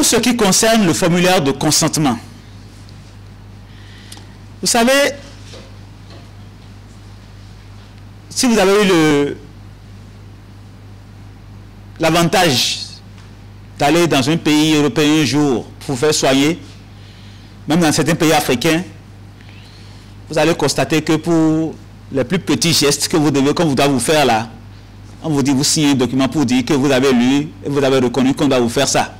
Pour ce qui concerne le formulaire de consentement, vous savez, si vous avez eu l'avantage d'aller dans un pays européen un jour pour vous faire soigner, même dans certains pays africains, vous allez constater que pour les plus petits gestes que vous devez, qu'on vous doit vous faire là, on vous dit, vous signez un document pour dire que vous avez lu et vous avez reconnu qu'on doit vous faire ça.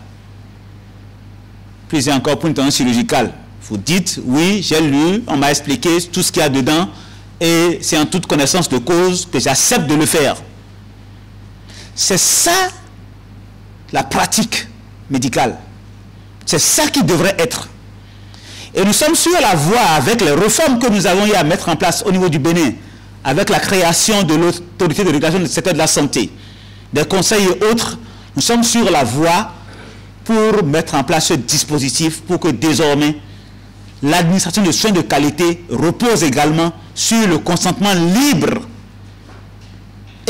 Puis encore pour une tendance chirurgicale. Vous dites, oui, j'ai lu, on m'a expliqué tout ce qu'il y a dedans et c'est en toute connaissance de cause que j'accepte de le faire. C'est ça la pratique médicale. C'est ça qui devrait être. Et nous sommes sur la voie avec les réformes que nous avons eu à mettre en place au niveau du Bénin, avec la création de l'autorité de régulation du secteur de la santé, des conseils et autres. Nous sommes sur la voie pour mettre en place ce dispositif pour que désormais l'administration de soins de qualité repose également sur le consentement libre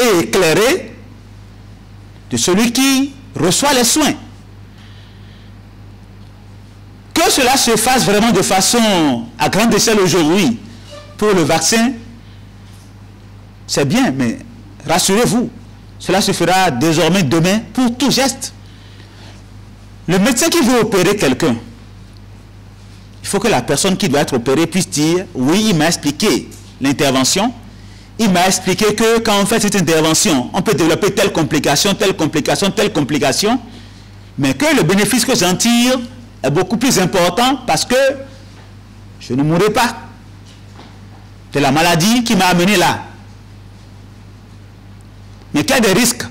et éclairé de celui qui reçoit les soins. Que cela se fasse vraiment de façon à grande échelle aujourd'hui pour le vaccin, c'est bien, mais rassurez-vous, cela se fera désormais demain pour tout geste. Le médecin qui veut opérer quelqu'un, il faut que la personne qui doit être opérée puisse dire, oui, il m'a expliqué l'intervention, il m'a expliqué que quand on fait cette intervention, on peut développer telle complication, telle complication, telle complication, mais que le bénéfice que j'en tire est beaucoup plus important parce que je ne mourrai pas de la maladie qui m'a amené là. Mais qu'il y a des risques,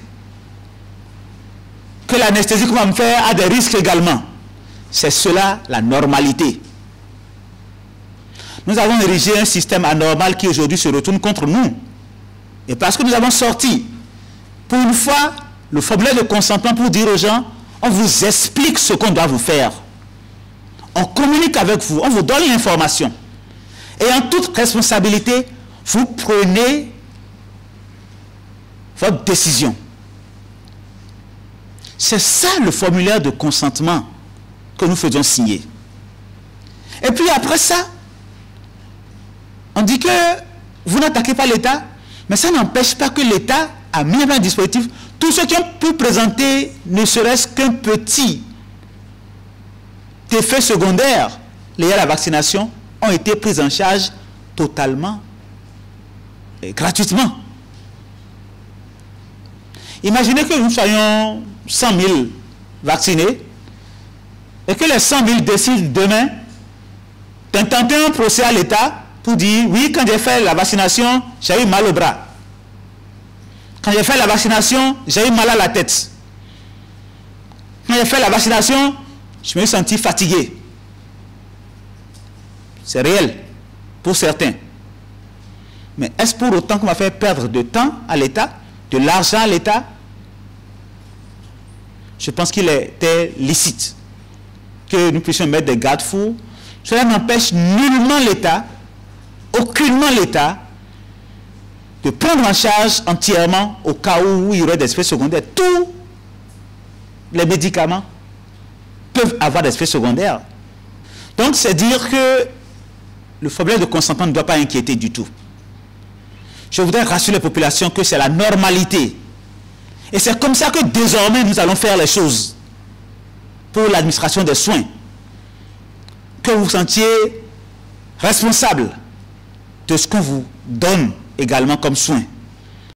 que l'anesthésie qu'on va me faire a des risques également. C'est cela la normalité. Nous avons érigé un système anormal qui aujourd'hui se retourne contre nous. Et parce que nous avons sorti, pour une fois, le formulaire de consentement pour dire aux gens, on vous explique ce qu'on doit vous faire. On communique avec vous, on vous donne l'information. Et en toute responsabilité, vous prenez votre décision. C'est ça le formulaire de consentement que nous faisons signer. Et puis après ça, on dit que vous n'attaquez pas l'État, mais ça n'empêche pas que l'État a mis un dispositif. Tous ceux qui ont pu présenter ne serait-ce qu'un petit effet secondaire lié à la vaccination ont été pris en charge totalement et gratuitement. Imaginez que nous soyons 100 000 vaccinés et que les 100 000 décident demain d'intenter un procès à l'État pour dire, oui, quand j'ai fait la vaccination, j'ai eu mal au bras. Quand j'ai fait la vaccination, j'ai eu mal à la tête. Quand j'ai fait la vaccination, je me suis senti fatigué. C'est réel pour certains. Mais est-ce pour autant qu'on va faire perdre de temps à l'État, de l'argent à l'État? Je pense qu'il était licite que nous puissions mettre des garde-fous. Cela n'empêche nullement l'État, aucunement l'État, de prendre en charge entièrement au cas où il y aurait des effets secondaires. Tous les médicaments peuvent avoir des effets secondaires. Donc c'est dire que le formulaire de consentement ne doit pas inquiéter du tout. Je voudrais rassurer les populations que c'est la normalité. Et c'est comme ça que désormais nous allons faire les choses pour l'administration des soins. Que vous vous sentiez responsable de ce qu'on vous donne également comme soin.